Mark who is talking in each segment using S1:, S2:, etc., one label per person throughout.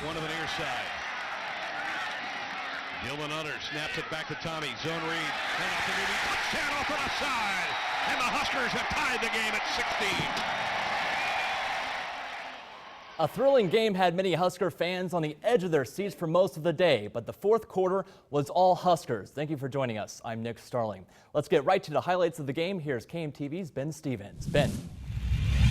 S1: One to the near side. Gilman Hunter snaps it back to Tommy. Zone read. And off the Newby. Touchdown off on the side. And the Huskers have tied the game at 16.
S2: A thrilling game had many Husker fans on the edge of their seats for most of the day, but the fourth quarter was all Huskers. Thank you for joining us. I'm Nick Starling. Let's get right to the highlights of the game. Here's KMTV's Ben Stevens. Ben.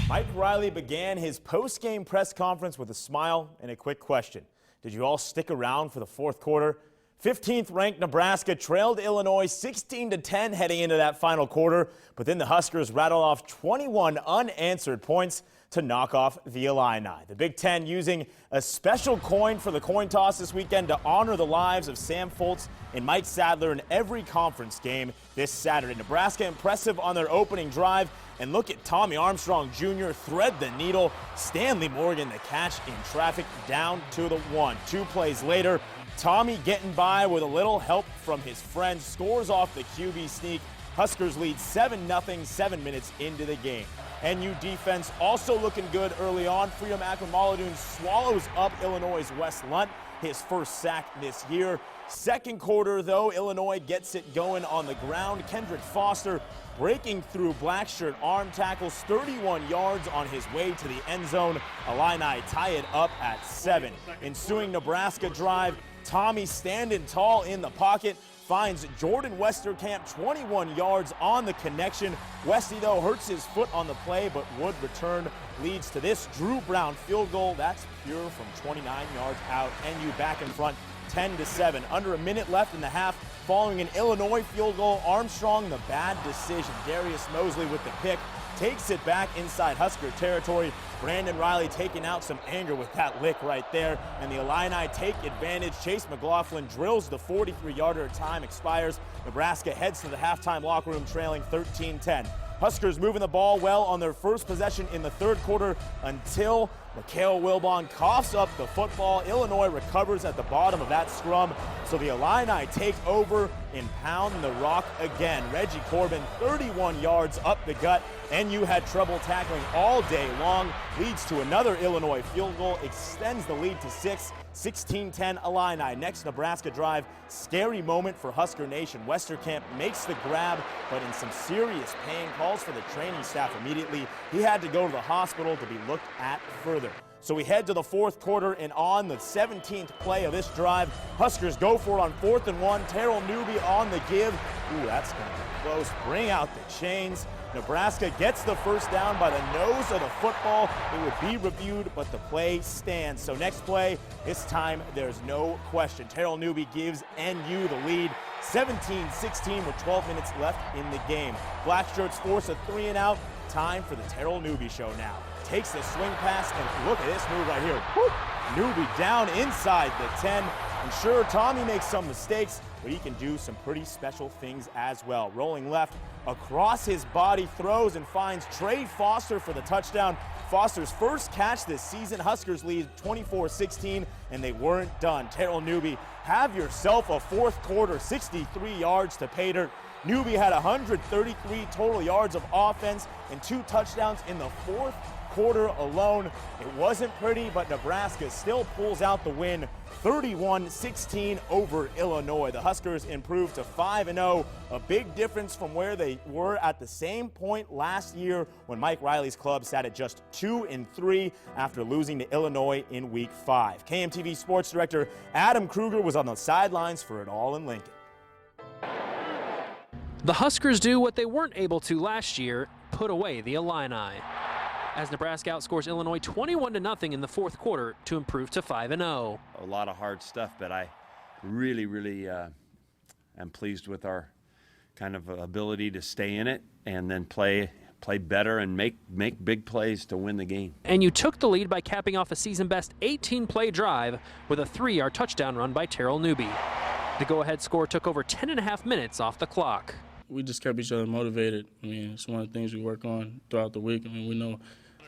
S3: Mike Riley began his post-game press conference with a smile and a quick question. Did you all stick around for the fourth quarter? 15th ranked Nebraska trailed Illinois 16-10 heading into that final quarter, but then the Huskers rattled off 21 unanswered points to knock off the Illini. The Big Ten using a special coin for the coin toss this weekend to honor the lives of Sam Foltz and Mike Sadler in every conference game this Saturday. Nebraska impressive on their opening drive, and look at Tommy Armstrong Jr. thread the needle. Stanley Morgan the catch in traffic down to the 1. 2 plays later, Tommy getting by with a little help from his friends, scores off the QB sneak. Huskers lead 7-0 7 minutes into the game. NU defense also looking good early on. Freedom Akramaladun swallows up Illinois' Wes Lunt, his first sack this year. Second quarter, though, Illinois gets it going on the ground. Kendrick Foster breaking through black shirt arm tackles, 31 yards on his way to the end zone. Illini tie it up at 7. Ensuing Nebraska drive, Tommy standing tall in the pocket, finds Jordan Westerkamp 21 yards on the connection. Westy, though, hurts his foot on the play, but would return. Leads to this Drew Brown field goal. That's pure from 29 yards out. NU back in front, 10-7. Under a minute left in the half. Following an Illinois field goal, Armstrong, the bad decision. Darius Mosley with the pick. Takes it back inside Husker territory. Brandon Riley taking out some anger with that lick right there. And the Illini take advantage. Chase McLaughlin drills the 43-yarder. Time expires. Nebraska heads to the halftime locker room trailing 13-10. Huskers moving the ball well on their first possession in the third quarter until Mikhail Wilbon coughs up the football. Illinois recovers at the bottom of that scrum. So the Illini take over and pound the rock again. Reggie Corbin, 31 yards up the gut. NU had trouble tackling all day long. Leads to another Illinois field goal. Extends the lead to 6. 16-10 Illini. Next Nebraska drive. Scary moment for Husker Nation. Westerkamp makes the grab, but in some serious pain. Calls for the training staff immediately. He had to go to the hospital to be looked at further. So we head to the fourth quarter, and on the 17th play of this drive, Huskers go for it on 4th and 1. Terrell Newby on the give. Ooh, that's going to be close. Bring out the chains. Nebraska gets the first down by the nose of the football. It would be reviewed, but the play stands. So next play, this time there's no question. Terrell Newby gives NU the lead. 17-16 with 12 minutes left in the game. Black shirts force a 3-and-out. Time for the Terrell Newby show now. Takes the swing pass, and look at this move right here. Woo! Newby down inside the 10. And sure, Tommy makes some mistakes, but he can do some pretty special things as well. Rolling left, across his body, throws and finds Trey Foster for the touchdown. Foster's first catch this season. Huskers lead 24-16, and they weren't done. Terrell Newby, have yourself a fourth quarter, 63 yards to pay dirt. Newby had 133 total yards of offense and 2 touchdowns in the fourth quarter alone. It wasn't pretty, but Nebraska still pulls out the win, 31-16 over Illinois. The Huskers improved to 5-0, a big difference from where they were at the same point last year when Mike Riley's club sat at just 2-3 after losing to Illinois in Week 5. KMTV Sports Director Adam Kruger was on the sidelines for it all in Lincoln.
S4: The Huskers do what they weren't able to last year, put away the Illini, as Nebraska outscores Illinois 21-0 in the fourth quarter to improve to 5-0.
S5: A lot of hard stuff, but I really am pleased with our kind of ability to stay in it and then play better and make big plays to win the game.
S4: And you took the lead by capping off a season-best 18-play drive with a 3-yard touchdown run by Terrell Newby. The go-ahead score took over 10.5 minutes off the clock.
S6: We just kept each other motivated. I mean, it's one of the things we work on throughout the week. I mean, we know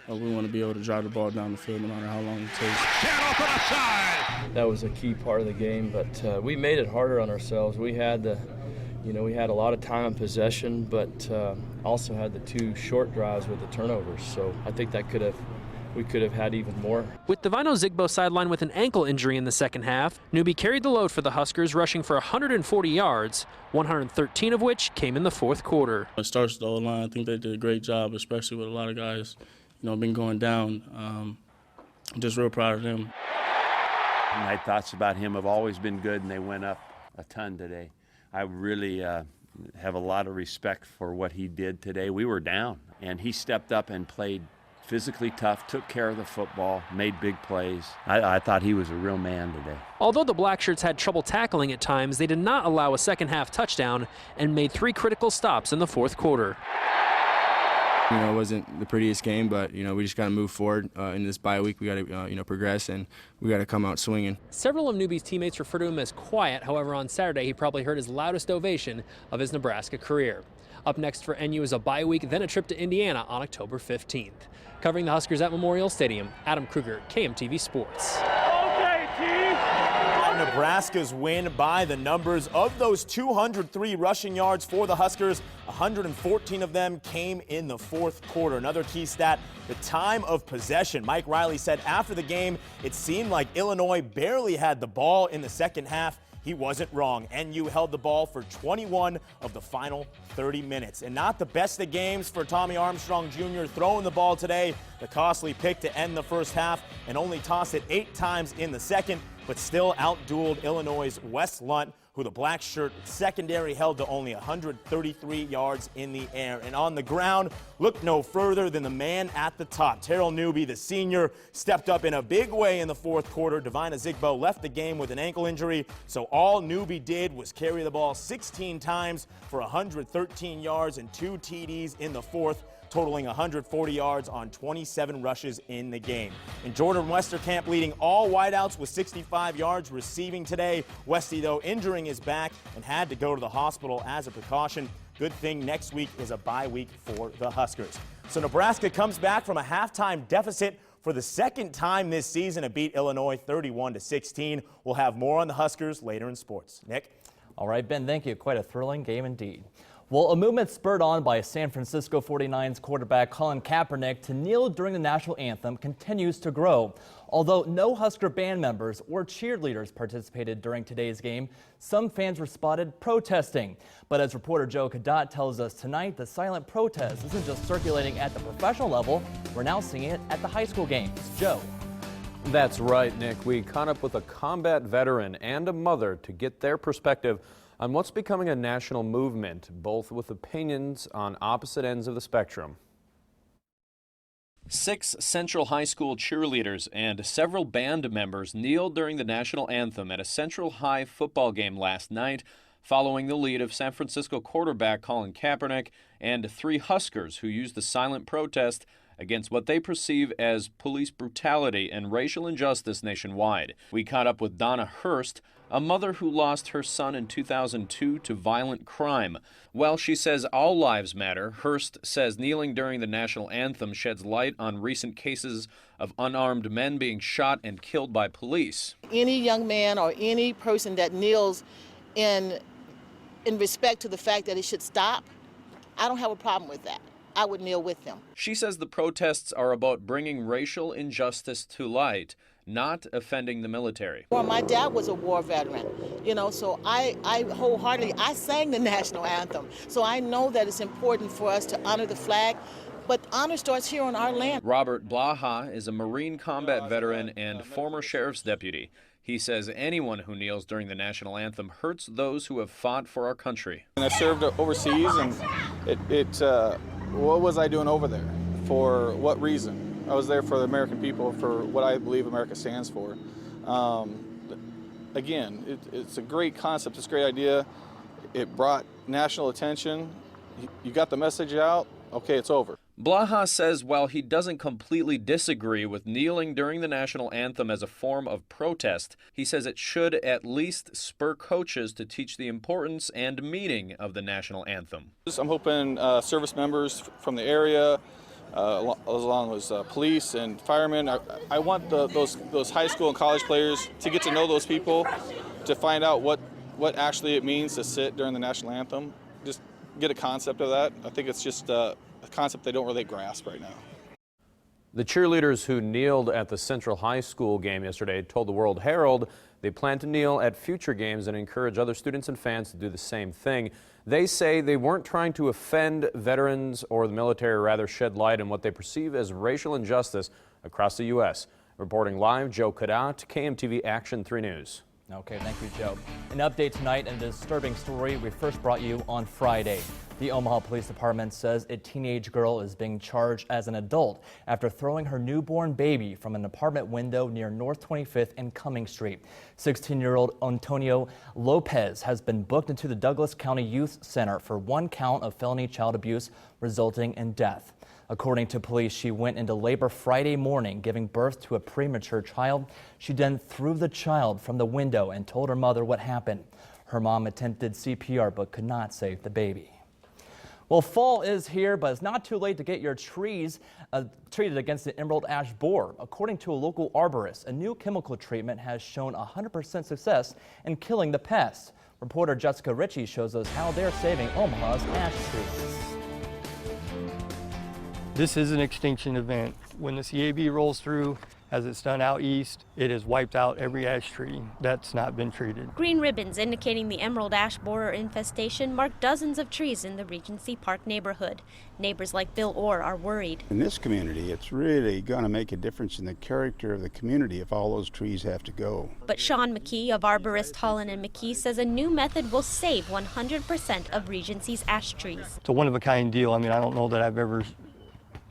S6: we want to be able to drive the ball down the field no matter how long it takes.
S7: That was a key part of the game, but we made it harder on ourselves. We had we had a lot of time in possession, but also had the 2 short drives with the turnovers. So I think that could have we could have had even more.
S4: With Divino Zigbo sidelined with an ankle injury in the second half, Newby carried the load for the Huskers, rushing for 140 yards, 113 of which came in the fourth quarter.
S6: It starts with the O-line. I think they did a great job, especially with a lot of guys, been going down. Just real proud of them.
S5: My thoughts about him have always been good, and they went up a ton today. I really have a lot of respect for what he did today. We were down, and he stepped up and played physically tough, took care of the football, made big plays. I thought he was a real man today.
S4: Although the Blackshirts had trouble tackling at times, they did not allow a second-half touchdown and made 3 critical stops in the fourth quarter.
S8: It wasn't the prettiest game, but, we just got to move forward in this bye week. We got to, progress, and we got to come out swinging.
S4: Several of Newby's teammates refer to him as quiet. However, on Saturday, he probably heard his loudest ovation of his Nebraska career. Up next for NU is a bye week, then a trip to Indiana on October 15th. Covering the Huskers at Memorial Stadium, Adam Kruger, KMTV Sports.
S3: Nebraska's win by the numbers. Of those 203 rushing yards for the Huskers, 114 of them came in the fourth quarter. Another key stat, the time of possession. Mike Riley said after the game, it seemed like Illinois barely had the ball in the second half. He wasn't wrong. NU held the ball for 21 of the final 30 minutes. And not the best of games for Tommy Armstrong Jr. throwing the ball today. The costly pick to end the first half and only tossed it 8 times in the second, but still outdueled Illinois' Wes Lunt, who the black shirt secondary held to only 133 yards in the air. And on the ground, look no further than the man at the top. Terrell Newby, the senior, stepped up in a big way in the fourth quarter. Divina Zigbo left the game with an ankle injury, so all Newby did was carry the ball 16 times for 113 yards and 2 TDs in the fourth, totaling 140 yards on 27 rushes in the game. And Jordan Westerkamp leading all wideouts with 65 yards receiving today. Westy, though, injuring his back and had to go to the hospital as a precaution. Good thing next week is a bye week for the Huskers. So Nebraska comes back from a halftime deficit for the second time this season and beat Illinois 31-16. We'll have more on the Huskers later in sports. Nick?
S2: All right, Ben, thank you. Quite a thrilling game indeed. Well, a movement spurred on by San Francisco 49ers quarterback Colin Kaepernick to kneel during the national anthem continues to grow. Although no Husker band members or cheerleaders participated during today's game, some fans were spotted protesting. But as reporter Joe Cadotte tells us tonight, the silent protest isn't just circulating at the professional level. We're now seeing it at the high school games. Joe.
S9: That's right, Nick. We caught up with a combat veteran and a mother to get their perspective on what's becoming a national movement, both with opinions on opposite ends of the spectrum.
S10: 6 Central High School cheerleaders and several band members kneeled during the national anthem at a Central High football game last night, following the lead of San Francisco quarterback Colin Kaepernick and 3 Huskers who used the silent protest against what they perceive as police brutality and racial injustice nationwide. We caught up with Donna Hurst, a mother who lost her son in 2002 to violent crime. While she says all lives matter, Hurst says kneeling during the national anthem sheds light on recent cases of unarmed men being shot and killed by police.
S11: Any young man or any person that kneels in respect to the fact that it should stop, I don't have a problem with that. I would kneel with them. She says the protests are about bringing racial injustice to light, not offending the military. Well, my dad was a war veteran, so I wholeheartedly, I sang the national anthem. So I know that it's important for us to honor the flag, but honor starts here on our land. Robert Blaha is a Marine combat veteran and former sheriff's deputy. He says anyone who kneels during the national anthem hurts those who have fought for our country.
S12: I served overseas, and what was I doing over there? For what reason? I was there for the American people, for what I believe America stands for. Again, it's a great concept, it's a great idea. It brought national attention. You got the message out, okay, it's over. Blaha says while he doesn't completely disagree with kneeling during the national anthem as a form of protest, he says it should at least spur coaches to teach the importance and meaning of the national anthem. I'm hoping service members from the area, along with police and firemen, I want those high school and college players to get to know those people, to find out what actually it means to sit during the national anthem, just get a concept of that. I think it's just a concept they don't really grasp right now.
S9: The cheerleaders who kneeled at the Central High School game yesterday told the World Herald they plan to kneel at future games and encourage other students and fans to do the same thing. They say they weren't trying to offend veterans or the military, or rather shed light on what they perceive as racial injustice across the U.S. Reporting live, Joe Cadat, KMTV Action 3 News.
S2: Okay, thank you, Joe. An update tonight and a disturbing story we first brought you on Friday. The Omaha Police Department says a teenage girl is being charged as an adult after throwing her newborn baby from an apartment window near North 25th and Cumming Street. 16-year-old Antonio Lopez has been booked into the Douglas County Youth Center for one count of felony child abuse resulting in death. According to police, she went into labor Friday morning, giving birth to a premature child. She then threw the child from the window and told her mother what happened. Her mom attempted CPR but could not save the baby. Well, fall is here, but it's not too late to get your trees treated against the emerald ash borer. According to a local arborist, a new chemical treatment has shown 100% success in killing the pest. Reporter Jessica Ritchie shows us how they're saving Omaha's ash trees.
S13: This is an extinction event. When the CAB rolls through, as it's done out east, it has wiped out every ash tree that's not been treated.
S14: Green ribbons indicating the emerald ash borer infestation mark dozens of trees in the Regency Park neighborhood. Neighbors like Bill Orr are worried.
S15: In this community, it's really going to make a difference in the character of the community if all those trees have to go.
S14: But Sean McKee of Arborist Holland and McKee says a new method will save 100% of Regency's ash trees.
S13: It's a one-of-a-kind deal. I mean, I don't know that I've ever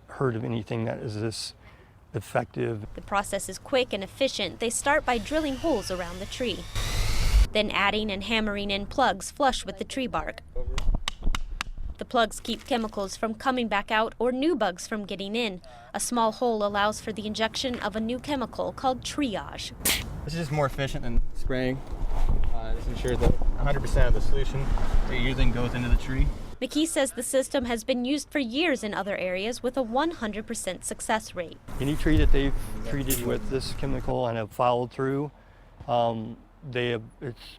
S13: heard of anything that is this effective.
S14: The process is quick and efficient. They start by drilling holes around the tree, then adding and hammering in plugs flush with the tree bark. The plugs keep chemicals from coming back out or new bugs from getting in. A small hole allows for the injection of a new chemical called triage.
S16: This is just more efficient than spraying. This ensures that 100% of the solution that you're using goes into the tree.
S14: McKee says the system has been used for years in other areas with a 100% success rate.
S13: Any tree that they've treated with this chemical and have followed through, they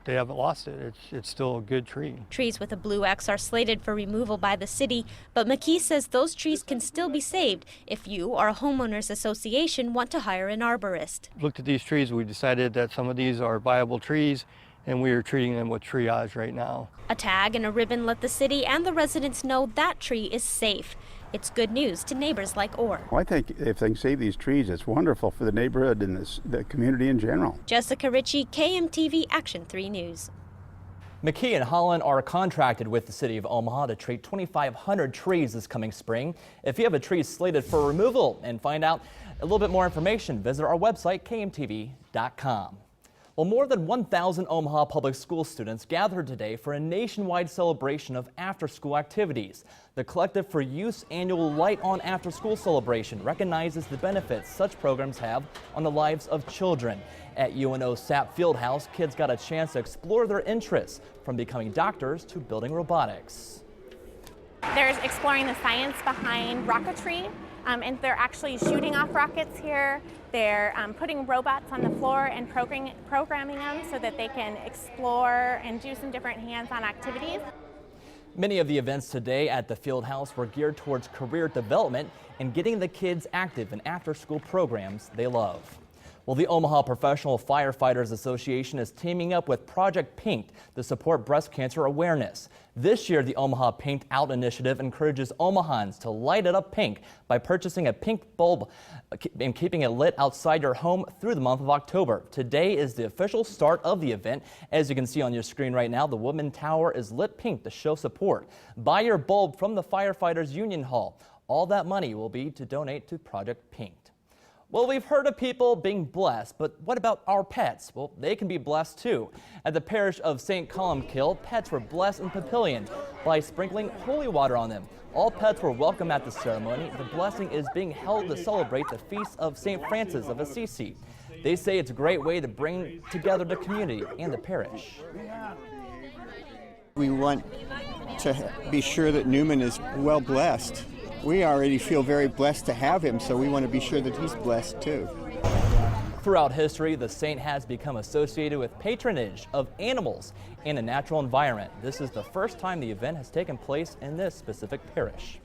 S13: haven't lost it. It's still a good tree.
S14: Trees with a blue X are slated for removal by the city, but McKee says those trees can still be saved if you or a homeowners association want to hire an arborist.
S13: Looked at these trees, we decided that some of these are viable trees, and we are treating them with triage right now.
S14: A tag and a ribbon let the city and the residents know that tree is safe. It's good news to neighbors like Orr.
S15: Well, I think if they can save these trees, it's wonderful for the neighborhood and the community in general.
S14: Jessica Ritchie, KMTV Action 3 News.
S2: McKee and Holland are contracted with the city of Omaha to treat 2,500 trees this coming spring. If you have a tree slated for removal and find out a little bit more information, visit our website, KMTV.com. Well, more than 1,000 Omaha public school students gathered today for a nationwide celebration of after-school activities. The Collective for Youth's annual Light on After School celebration recognizes the benefits such programs have on the lives of children. At UNO Sapp Fieldhouse, kids got a chance to explore their interests, from becoming doctors to building robotics.
S17: There's exploring the science behind rocketry, and they're actually shooting off rockets here. They're putting robots on the floor and programming them so that they can explore and do some different hands-on activities.
S2: Many of the events today at the Fieldhouse were geared towards career development and getting the kids active in after-school programs they love. Well, the Omaha Professional Firefighters Association is teaming up with Project Pink to support breast cancer awareness. This year, the Omaha Pink Out initiative encourages Omahans to light it up pink by purchasing a pink bulb and keeping it lit outside your home through the month of October. Today is the official start of the event. As you can see on your screen right now, the Woodman Tower is lit pink to show support. Buy your bulb from the Firefighters Union Hall. All that money will be to donate to Project Pink. Well, we've heard of people being blessed, but what about our pets? Well, they can be blessed too. At the parish of St. Columkill, pets were blessed in Papillion by sprinkling holy water on them. All pets were welcome at the ceremony. The blessing is being held to celebrate the feast of St. Francis of Assisi. They say it's a great way to bring together the community and the parish.
S18: We want to be sure that Newman is well blessed. We already feel very blessed to have him, so we want to be sure that he's blessed too.
S2: Throughout history, the saint has become associated with patronage of animals in a natural environment. This is the first time the event has taken place in this specific parish.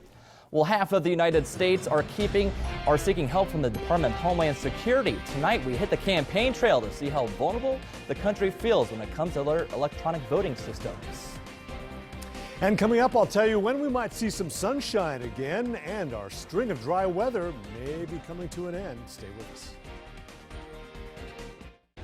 S2: Well, half of the United States are seeking help from the Department of Homeland Security. Tonight, we hit the campaign trail to see how vulnerable the country feels when it comes to their electronic voting systems.
S19: And coming up, I'll tell you when we might see some sunshine again, and our string of dry weather may be coming to an end. Stay with us.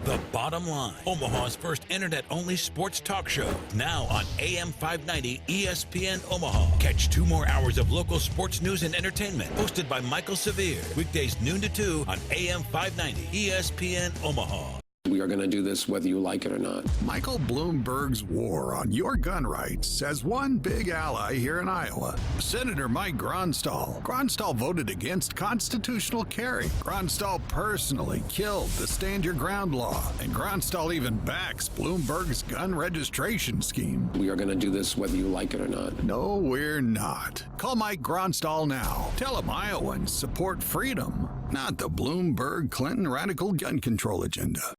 S20: The Bottom Line, Omaha's first internet-only sports talk show, now on AM 590 ESPN Omaha. Catch 2 more hours of local sports news and entertainment, hosted by Michael Severe, weekdays noon to 2 on AM 590 ESPN Omaha.
S21: We are going to do this whether you like it or not.
S22: Michael Bloomberg's war on your gun rights has one big ally here in Iowa, Senator Mike Gronstal. Gronstal voted against constitutional carry. Gronstal personally killed the Stand Your Ground law, and Gronstal even backs Bloomberg's gun registration scheme.
S21: We are going to do this whether you like it or not.
S22: No, we're not. Call Mike Gronstal now. Tell him Iowans support freedom, not the Bloomberg-Clinton radical gun control agenda.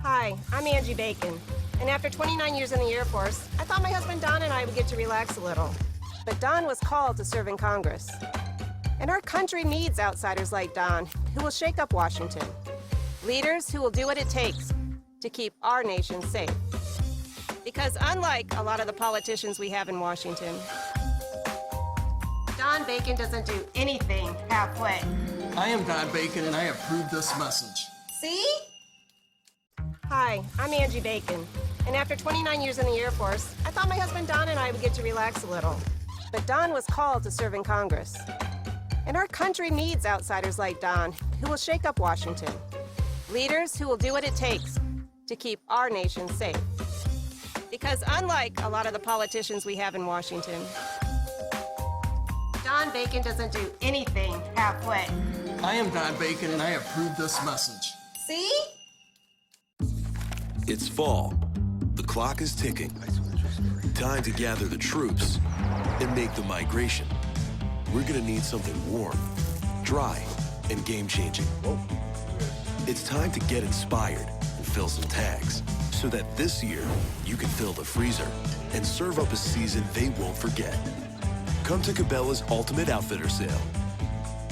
S23: Hi, I'm Angie Bacon, and after 29 years in the Air Force, I thought my husband Don and I would get to relax a little. But Don was called to serve in Congress. And our country needs outsiders like Don, who will shake up Washington. Leaders who will do what it takes to keep our nation safe. Because unlike a lot of the politicians we have in Washington, Don Bacon doesn't do anything halfway.
S24: I am Don Bacon, and I approve this message.
S23: See? Hi, I'm Angie Bacon, and after 29 years in the Air Force, I thought my husband Don and I would get to relax a little. But Don was called to serve in Congress. And our country needs outsiders like Don, who will shake up Washington. Leaders who will do what it takes to keep our nation safe. Because unlike a lot of the politicians we have in Washington, Don Bacon doesn't do anything halfway.
S24: I am Don Bacon, and I approve this message.
S23: See?
S25: It's fall. The clock is ticking. Time to gather the troops and make the migration. We're gonna need something warm, dry, and game-changing. It's time to get inspired and fill some tags so that this year you can fill the freezer and serve up a season they won't forget. Come to Cabela's Ultimate Outfitter Sale.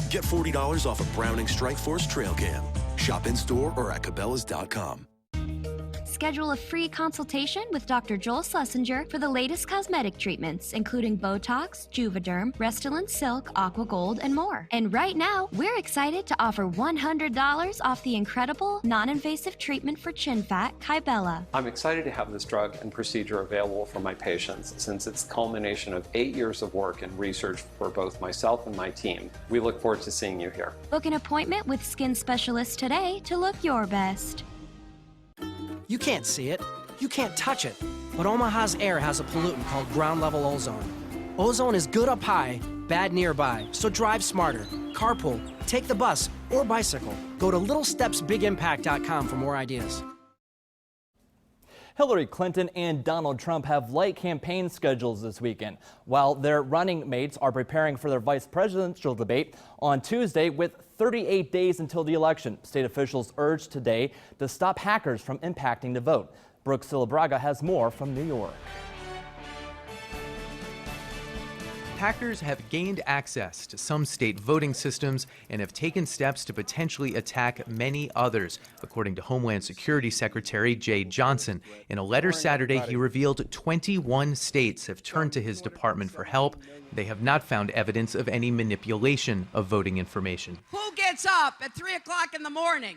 S25: Get $40 off a Browning Strike Force Trail Cam. Shop in-store or at Cabela's.com.
S26: Schedule a free consultation with Dr. Joel Schlesinger for the latest cosmetic treatments, including Botox, Juvederm, Restylane Silk, Aqua Gold, and more. And right now, we're excited to offer $100 off the incredible non-invasive treatment for chin fat, Kybella.
S27: I'm excited to have this drug and procedure available for my patients since it's the culmination of 8 years of work and research for both myself and my team. We look forward to seeing you here.
S26: Book an appointment with skin specialists today to look your best.
S28: You can't see it, you can't touch it, but Omaha's air has a pollutant called ground-level ozone. Ozone is good up high, bad nearby, so drive smarter, carpool, take the bus, or bicycle. Go to littlestepsbigimpact.com for more ideas.
S2: Hillary Clinton and Donald Trump have light campaign schedules this weekend, while their running mates are preparing for their vice presidential debate on Tuesday with 38 days until the election. State officials urged today to stop hackers from impacting the vote. Brooke Silabraga has more from New York.
S29: Hackers have gained access to some state voting systems and have taken steps to potentially attack many others, according to Homeland Security Secretary Jay Johnson. In a letter Saturday, he revealed 21 states have turned to his department for help. They have not found evidence of any manipulation of voting information.
S30: Who gets up at 3 o'clock in the morning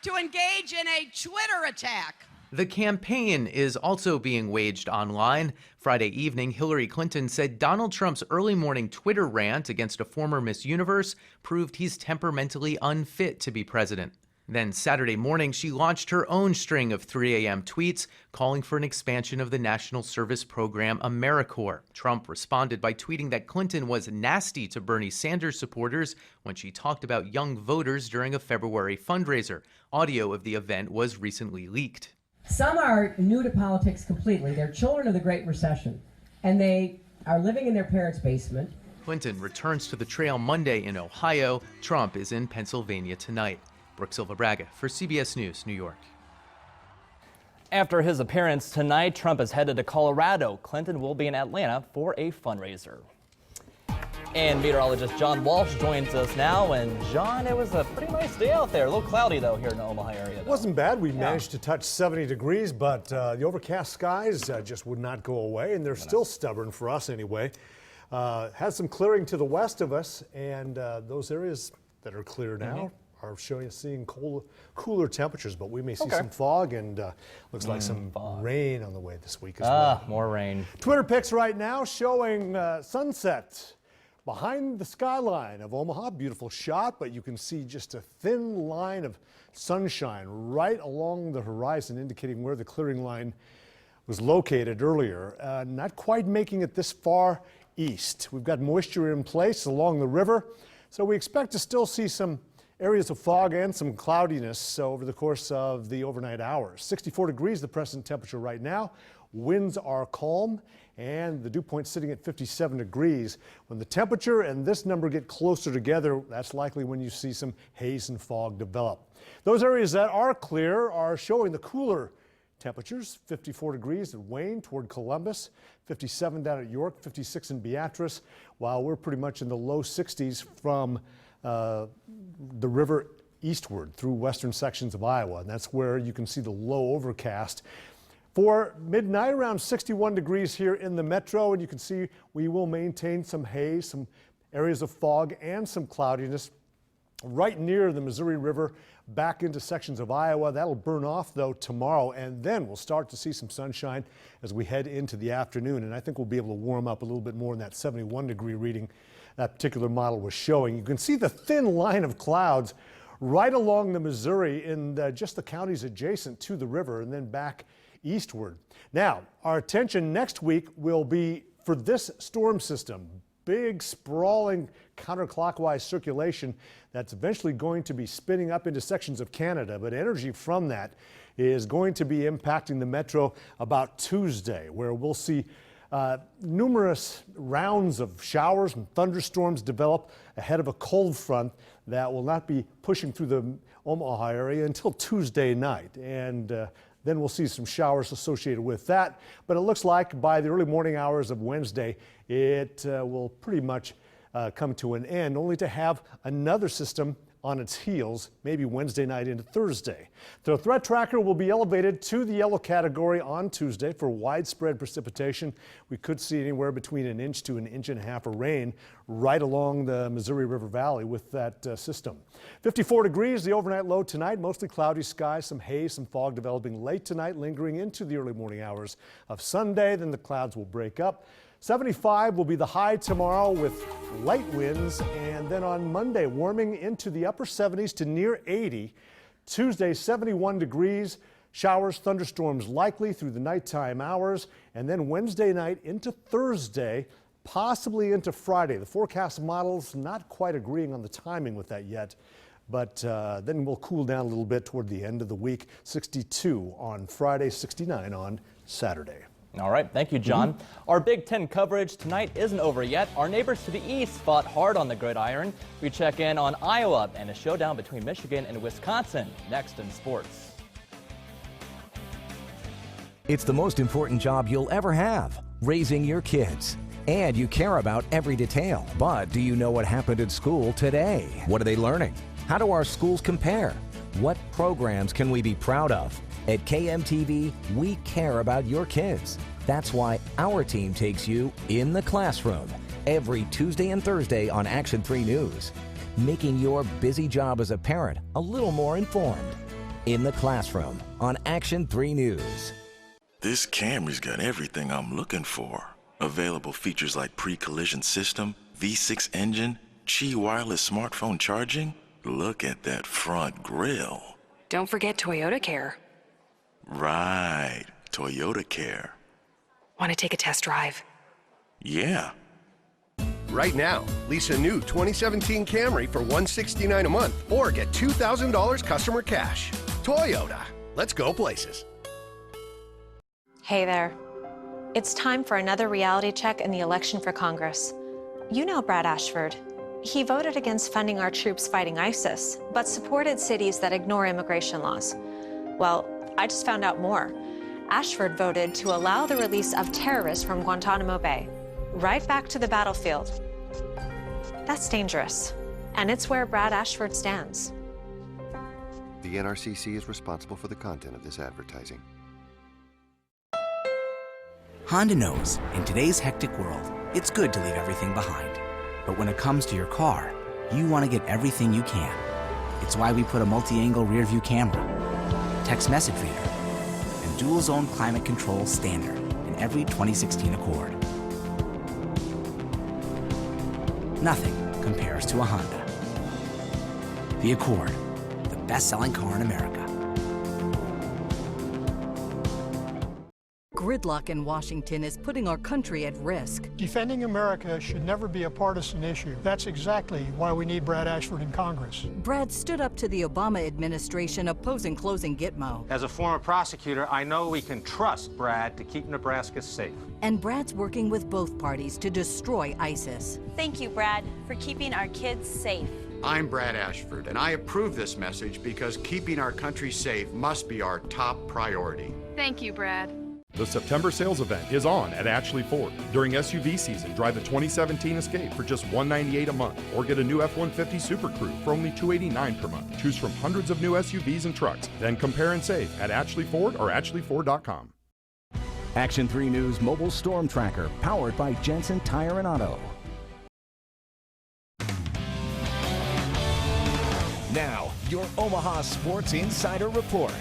S30: to engage in a Twitter attack?
S29: The campaign is also being waged online. Friday evening, Hillary Clinton said Donald Trump's early morning Twitter rant against a former Miss Universe proved he's temperamentally unfit to be president. Then Saturday morning, she launched her own string of 3 a.m. tweets calling for an expansion of the national service program AmeriCorps. Trump responded by tweeting that Clinton was nasty to Bernie Sanders supporters when she talked about young voters during a February fundraiser. Audio of the event was recently leaked.
S31: Some are new to politics completely. They're children of the Great Recession, and they are living in their parents' basement.
S29: Clinton returns to the trail Monday in Ohio. Trump is in Pennsylvania tonight. Brooke Silva-Braga for CBS News, New York.
S2: After his appearance tonight, Trump is headed to Colorado. Clinton will be in Atlanta for a fundraiser. And meteorologist John Walsh joins us now. And John, it was a pretty nice day out there. A little cloudy though here in the Omaha area.
S19: It wasn't bad. We managed to touch 70 degrees, but the overcast skies just would not go away, and they're still stubborn for us anyway. Has some clearing to the west of us, and those areas that are clear now are seeing cooler temperatures, but we may see some fog, and looks like some rain on the way this week as well.
S2: More rain.
S19: Twitter pics right now showing sunset behind the skyline of Omaha. Beautiful shot, but you can see just a thin line of sunshine right along the horizon, indicating where the clearing line was located earlier. Not quite making it this far east. We've got moisture in place along the river, so we expect to still see some areas of fog and some cloudiness over the course of the overnight hours. 64 degrees the present temperature right now. Winds are calm, and the dew point sitting at 57 degrees. When the temperature and this number get closer together, that's likely when you see some haze and fog develop. Those areas that are clear are showing the cooler temperatures. 54 degrees at Wayne toward Columbus, 57 down at York, 56 in Beatrice, while we're pretty much in the low 60s from the river eastward through western sections of Iowa, and that's where you can see the low overcast. For midnight, around 61 degrees here in the metro, and you can see we will maintain some haze, some areas of fog, and some cloudiness right near the Missouri River back into sections of Iowa. That'll burn off, though, tomorrow, and then we'll start to see some sunshine as we head into the afternoon, and I think we'll be able to warm up a little bit more in that 71-degree reading that particular model was showing. You can see the thin line of clouds right along the Missouri in just the counties adjacent to the river and then back eastward. Now, our attention next week will be for this storm system. Big, sprawling counterclockwise circulation that's eventually going to be spinning up into sections of Canada, but energy from that is going to be impacting the metro about Tuesday, where we'll see numerous rounds of showers and thunderstorms develop ahead of a cold front that will not be pushing through the Omaha area until Tuesday night. And then we'll see some showers associated with that. But it looks like by the early morning hours of Wednesday, it will pretty much come to an end, only to have another system on its heels, maybe Wednesday night into Thursday. The threat tracker will be elevated to the yellow category on Tuesday for widespread precipitation. We could see anywhere between 1 inch to 1.5 inches of rain right along the Missouri River Valley with that system. 54 degrees, the overnight low tonight, mostly cloudy skies, some haze, some fog developing late tonight, lingering into the early morning hours of Sunday. Then the clouds will break up. 75 will be the high tomorrow with light winds, and then on Monday warming into the upper 70s to near 80. Tuesday 71 degrees, showers, thunderstorms likely through the nighttime hours, and then Wednesday night into Thursday, possibly into Friday. The forecast models not quite agreeing on the timing with that yet, but then we'll cool down a little bit toward the end of the week. 62 on Friday, 69 on Saturday.
S2: All right, thank you, John. Our Big Ten coverage tonight isn't over yet. Our neighbors to the east fought hard on the gridiron. We check in on Iowa and a showdown between Michigan and Wisconsin. Next in sports.
S1: It's the most important job you'll ever have, raising your kids. And you care about every detail. But do you know what happened at school today? What are they learning? How do our schools compare? What programs can we be proud of? At KMTV, we care about your kids. That's why our team takes you in the classroom every Tuesday and Thursday on Action 3 News, making your busy job as a parent a little more informed. In the classroom on Action 3 News.
S3: This Camry's got everything I'm looking for. Available features like pre-collision system, V6 engine, Qi wireless smartphone charging. Look at that front grille.
S4: Don't forget Toyota Care.
S3: Right, Toyota Care.
S4: Want to take a test drive?
S3: Yeah.
S5: Right now, lease a new 2017 Camry for $169 a month or get $2,000 customer cash. Toyota, let's go places.
S6: Hey there. It's time for another reality check in the election for Congress. You know Brad Ashford. He voted against funding our troops fighting ISIS, but supported cities that ignore immigration laws. Well, I just found out more. Ashford voted to allow the release of terrorists from Guantanamo Bay. Right back to the battlefield. That's dangerous. And it's where Brad Ashford stands.
S7: The NRCC is responsible for the content of this advertising.
S8: Honda knows, in today's hectic world, it's good to leave everything behind. But when it comes to your car, you want to get everything you can. It's why we put a multi-angle rear-view camera, text message reader, and dual-zone climate control standard in every 2016 Accord. Nothing compares to a Honda. The Accord, the best-selling car in America.
S9: Gridlock in Washington is putting our country at risk.
S10: Defending America should never be a partisan issue. That's exactly why we need Brad Ashford in Congress.
S9: Brad stood up to the Obama administration opposing closing Gitmo.
S11: As a former prosecutor, I know we can trust Brad to keep Nebraska safe.
S9: And Brad's working with both parties to destroy ISIS.
S12: Thank you, Brad, for keeping our kids safe.
S13: I'm Brad Ashford, and I approve this message because keeping our country safe must be our top priority.
S14: Thank you, Brad.
S15: The September sales event is on at Ashley Ford. During SUV season, drive the 2017 Escape for just $198 a month, or get a new F-150 Super Crew for only $289 per month. Choose from hundreds of new SUVs and trucks. Then compare and save at Ashley Ford or ashleyford.com.
S1: Action 3 News Mobile Storm Tracker, powered by Jensen Tire and Auto. Now, your Omaha Sports Insider Report.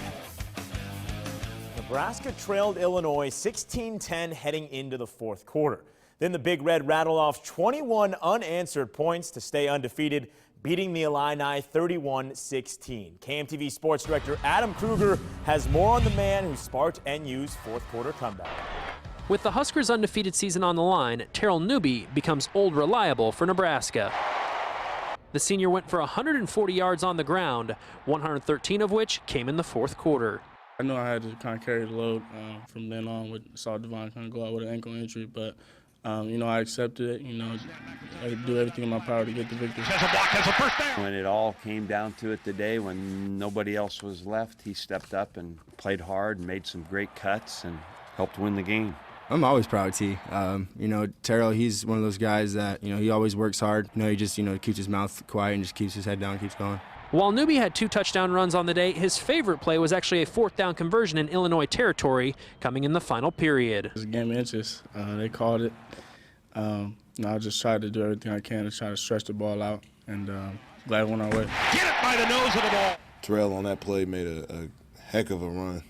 S16: Nebraska trailed Illinois 16-10 heading into the fourth quarter. Then the Big Red rattled off 21 unanswered points to stay undefeated, beating the Illini 31-16. KMTV Sports Director Adam Kruger has more on the man who sparked NU's fourth quarter comeback.
S17: With the Huskers' undefeated season on the line, Terrell Newby becomes old reliable for Nebraska. The senior went for 140 yards on the ground, 113 of which came in the fourth quarter.
S32: I know I had to kind of carry the load from then on. Saw Devon kind of go out with an ankle injury, but I accepted it. I do everything in my power to get the victory.
S33: When it all came down to it today, when nobody else was left, he stepped up and played hard and made some great cuts and helped win the game.
S34: I'm always proud of T. Terrell, he's one of those guys that, he always works hard. He just, keeps his mouth quiet and just keeps his head down and keeps going.
S17: While Newby had 2 touchdown runs on the day, his favorite play was actually a 4th down conversion in Illinois territory coming in the final period.
S32: It was a game of inches. They called it. I just tried to do everything I can to try to stretch the ball out, and glad it went our way.
S35: Get it by the nose of the ball.
S36: Terrell on that play made a heck of a run.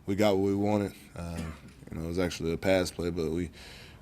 S36: We got what we wanted. It was actually a pass play, but we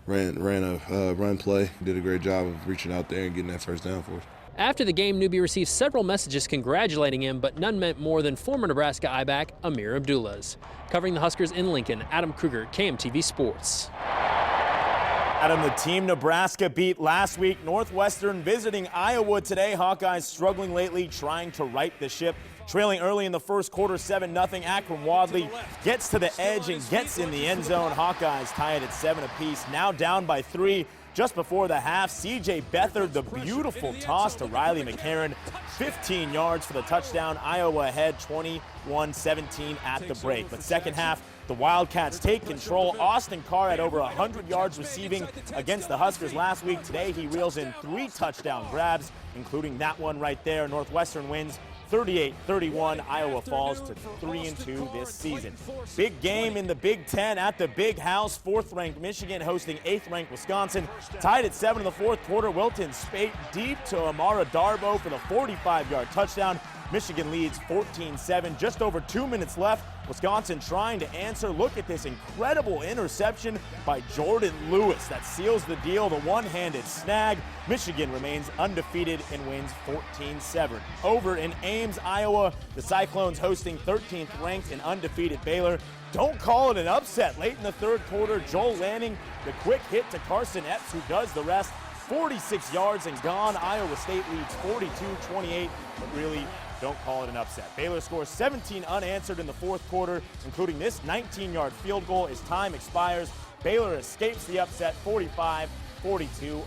S36: ran a run play. Did a great job of reaching out there and getting that first down for us.
S17: After the game, Newby received several messages congratulating him, but none meant more than former Nebraska I-back Amir Abdullah's. Covering the Huskers in Lincoln, Adam Kruger, KMTV Sports.
S16: Adam, the team Nebraska beat last week. Northwestern visiting Iowa today. Hawkeyes struggling lately, trying to right the ship. Trailing early in the first quarter, 7-0. Akram Wadley gets to the edge and gets in the end zone. Hawkeyes tie it at 7 apiece. Now down by 3. Just before the half, C.J. Beathard, the beautiful toss to Riley McCarron. 15 yards for the touchdown. Iowa ahead 21-17 at the break. But second half, the Wildcats take control. Austin Carr had over 100 yards receiving against the Huskers last week. Today he reels in 3 touchdown grabs, including that one right there. Northwestern wins 38-31. Iowa falls to 3-2 this season. Big game in the Big Ten at the Big House. 4th-ranked Michigan hosting 8th-ranked Wisconsin. Tied at 7 in the fourth quarter. Wilton Spate deep to Amara Darbo for the 45-yard touchdown. Michigan leads 14-7. Just over 2 minutes left. Wisconsin trying to answer. Look at this incredible interception by Jordan Lewis that seals the deal. The one-handed snag. Michigan remains undefeated and wins 14-7. Over in Ames, Iowa, the Cyclones hosting 13th ranked and undefeated Baylor. Don't call it an upset. Late in the third quarter, Joel Lanning, the quick hit to Carson Epps, who does the rest. 46 yards and gone. Iowa State leads 42-28, but really don't call it an upset. Baylor scores 17 unanswered in the fourth quarter, including this 19-yard field goal as time expires. Baylor escapes the upset 45-42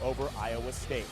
S16: over Iowa State.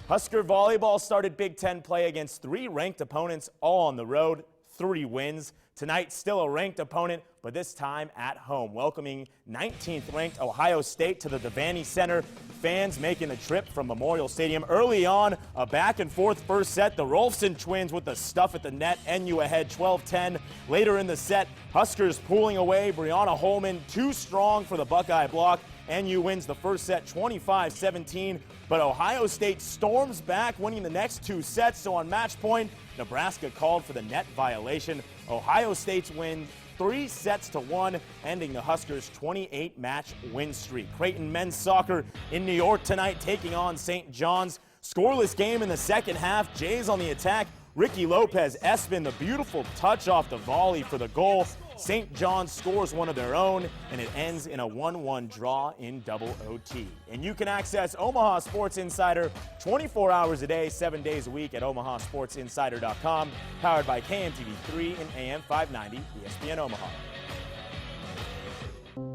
S16: Husker volleyball started Big Ten play against 3 ranked opponents, all on the road. 3 wins. Tonight, still a ranked opponent, but this time at home, welcoming 19th ranked Ohio State to the Devaney Center. Fans making the trip from Memorial Stadium. Early on, a back and forth first set. The Rolfson twins with the stuff at the net. NU ahead 12-10. Later in the set, Huskers pulling away. Brianna Holman too strong for the Buckeye block. NU wins the first set 25-17, but Ohio State storms back, winning the next 2 sets. So on match point, Nebraska called for the net violation. Ohio State's win 3-1, ending the Huskers' 28-match win streak. Creighton men's soccer in New York tonight, taking on St. John's. Scoreless game in the second half. Jays on the attack. Ricky Lopez Espin, the beautiful touch off the volley for the goal. St. John's scores one of their own, and it ends in a 1-1 draw in double OT. And you can access Omaha Sports Insider 24 hours a day, 7 days a week at omahasportsinsider.com, powered by KMTV-3 and AM 590, ESPN Omaha.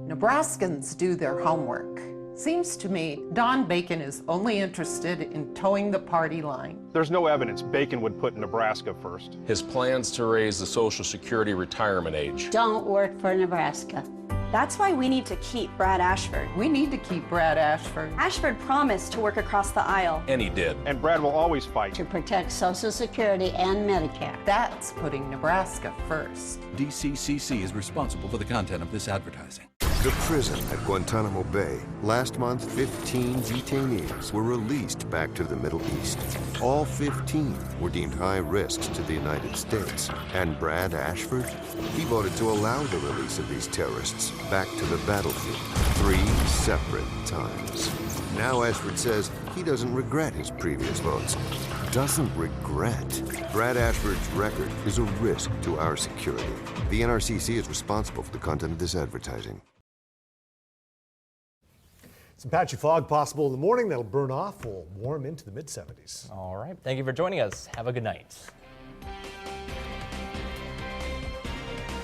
S2: Nebraskans do their homework. Seems to me Don Bacon is only interested in towing the party line.
S14: There's no evidence Bacon would put Nebraska first.
S18: His plans to raise the Social Security retirement age
S19: don't work for Nebraska.
S12: That's why we need to keep Brad Ashford.
S2: We need to keep Brad Ashford.
S12: Ashford promised to work across the aisle.
S18: And he did.
S14: And Brad will always fight
S19: to protect Social Security and Medicare.
S2: That's putting Nebraska first.
S20: DCCC is responsible for the content of this advertising.
S7: The prison at Guantanamo Bay. Last month, 15 detainees were released back to the Middle East. All 15 were deemed high risks to the United States. And Brad Ashford? He voted to allow the release of these terrorists back to the battlefield 3 separate times. Now Ashford says he doesn't regret his previous votes. Doesn't regret. Brad Ashford's record is a risk to our security. The NRCC is responsible for the content of this advertising.
S19: Some patchy fog possible in the morning. That'll burn off. We'll warm into the mid-70s.
S20: All right. Thank you for joining us. Have a good night.